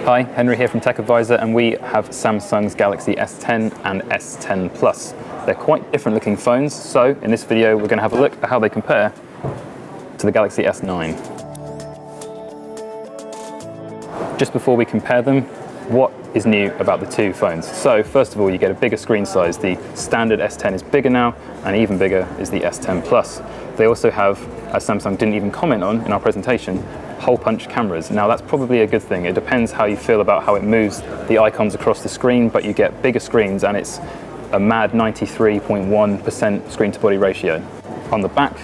Hi, Henry here from Tech Advisor, and we have Samsung's Galaxy S10 and S10 Plus. They're quite different looking phones, so in this video we're going to have a look at how they compare to the Galaxy S9. Just before we compare them, what is new about the two phones? So first of all, you get a bigger screen size. The standard S10 is bigger now, and even bigger is the S10 Plus. They also have, as Samsung didn't even comment on in our presentation, hole punch cameras. Now that's probably a good thing. It depends how you feel about how it moves the icons across the screen, but you get bigger screens and it's a mad 93.1% screen to body ratio. On the back,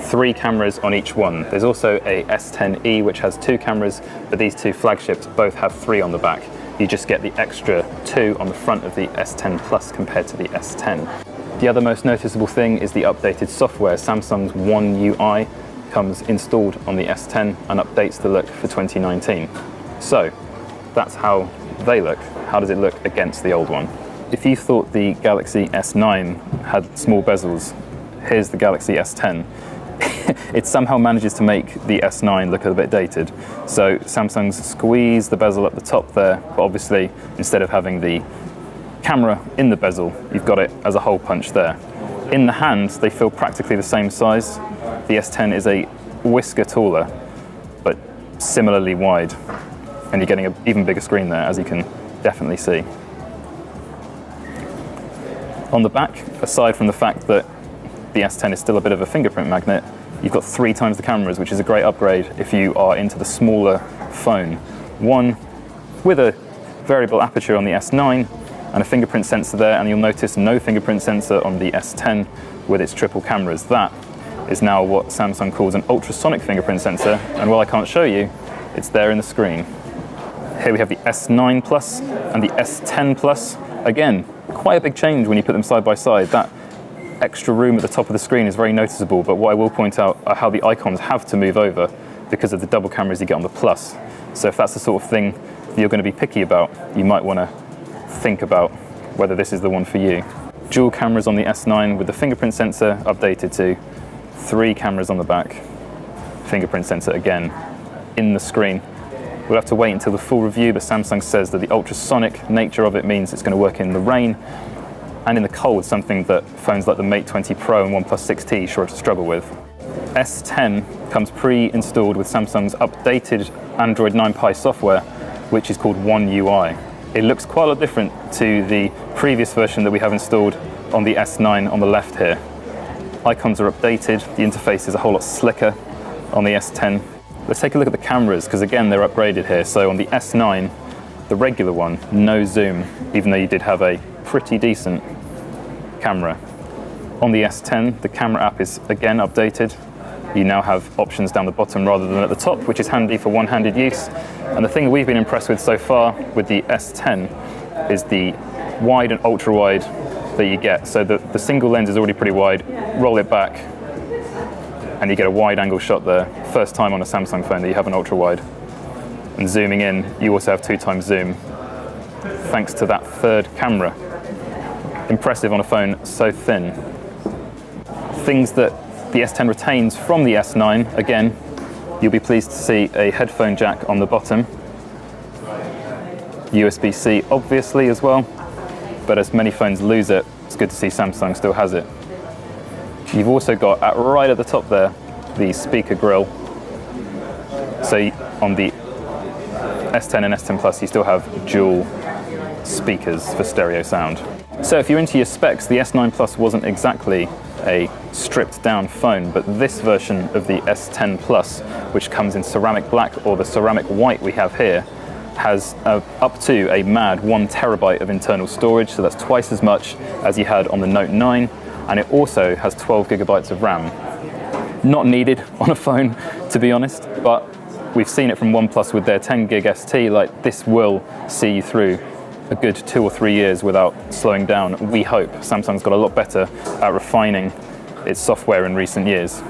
3 cameras on each one. There's also a S10e which has 2 cameras, but these two flagships both have 3 on the back. You just get the extra 2 on the front of the S10 Plus compared to the S10. The other most noticeable thing is the updated software. Samsung's One UI comes installed on the S10 and updates the look for 2019. So that's how they look. How does it look against the old one? If you thought the Galaxy S9 had small bezels, here's the Galaxy S10. It somehow manages to make the S9 look a bit dated. So Samsung's squeezed the bezel at the top there, but obviously instead of having the camera in the bezel, you've got it as a hole punch there. In the hand, they feel practically the same size. The S10 is a whisker taller, but similarly wide. And you're getting an even bigger screen there, as you can definitely see. On the back, aside from the fact that the S10 is still a bit of a fingerprint magnet, you've got 3 times the cameras, which is a great upgrade if you are into the smaller phone. One with a variable aperture on the S9 and a fingerprint sensor there, and you'll notice no fingerprint sensor on the S10 with its triple cameras. That is now what Samsung calls an ultrasonic fingerprint sensor, and while I can't show you, it's there in the screen. Here we have the S9 Plus and the S10 Plus. Again, quite a big change when you put them side by side. That extra room at the top of the screen is very noticeable, but what I will point out are how the icons have to move over because of the double cameras you get on the Plus. So if that's the sort of thing you're going to be picky about, you might want to think about whether this is the one for you. Dual cameras on the S9 with the fingerprint sensor updated to 3 cameras on the back. Fingerprint sensor again in the screen. We'll have to wait until the full review, but Samsung says that the ultrasonic nature of it means it's going to work in the rain and in the cold, something that phones like the Mate 20 Pro and OnePlus 6T sure to struggle with. S10 comes pre-installed with Samsung's updated Android 9 Pie software, which is called One UI. It looks quite a lot different to the previous version that we have installed on the S9 on the left here. Icons are updated, the interface is a whole lot slicker on the S10. Let's take a look at the cameras, because again they're upgraded here. So on the S9, the regular one, no zoom, even though you did have a pretty decent camera. On the S10, the camera app is again updated. You now have options down the bottom rather than at the top, which is handy for one-handed use. And the thing we've been impressed with so far with the S10 is the wide and ultra-wide that you get. So the single lens is already pretty wide. Roll it back, and you get a wide-angle shot there. First time on a Samsung phone that you have an ultra-wide. And zooming in, you also have 2 times zoom, thanks to that 3rd camera. Impressive on a phone so thin. Things that the S10 retains from the S9, again, you'll be pleased to see a headphone jack on the bottom. USB-C obviously as well, but as many phones lose it, it's good to see Samsung still has it. You've also got, right at the top there, the speaker grill. So on the S10 and S10 Plus, you still have dual speakers for stereo sound. So if you're into your specs, the S9 Plus wasn't exactly a stripped down phone, but this version of the S10 Plus, which comes in ceramic black or the ceramic white we have here, has up to a mad 1 terabyte of internal storage, so that's twice as much as you had on the Note 9, and it also has 12 gigabytes of RAM. Not needed on a phone, to be honest, but we've seen it from OnePlus with their 10 gig ST, like this will see you through a good 2 or 3 years without slowing down. We hope. Samsung's got a lot better at refining its software in recent years.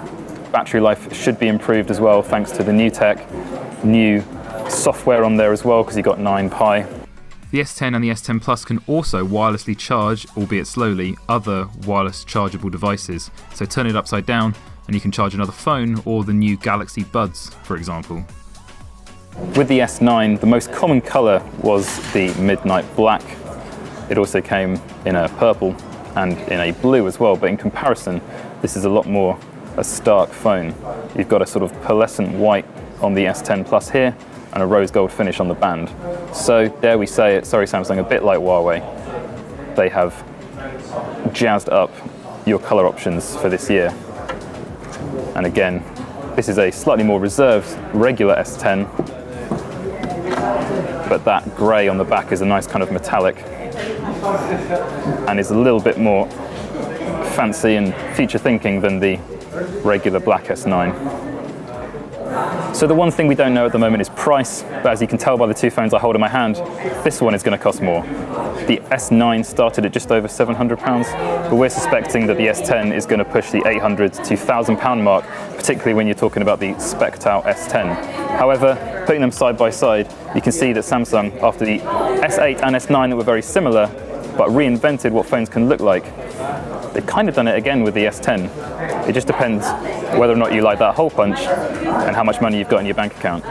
Battery life should be improved as well thanks to the new tech, new software on there as well, because you've got 9 Pi. The S10 and the S10 Plus can also wirelessly charge, albeit slowly, other wireless chargeable devices. So turn it upside down and you can charge another phone or the new Galaxy Buds, for example. With the S9, the most common color was the midnight black. It also came in a purple and in a blue as well, but in comparison, this is a lot more a stark phone. You've got a sort of pearlescent white on the S10 Plus here, and a rose gold finish on the band. So dare we say it, sorry Samsung, a bit like Huawei, they have jazzed up your color options for this year. And again, this is a slightly more reserved regular S10, but that grey on the back is a nice kind of metallic and is a little bit more fancy and feature thinking than the regular black S9. So the one thing we don't know at the moment is price, but as you can tell by the two phones I hold in my hand, this one is going to cost more. The S9 started at just over £700, but we're suspecting that the S10 is going to push the £800 to £1,000 mark, particularly when you're talking about the spec'd out S10. However, putting them side by side, you can see that Samsung, after the S8 and S9 that were very similar, but reinvented what phones can look like, they've kind of done it again with the S10. It just depends whether or not you like that hole punch and how much money you've got in your bank account.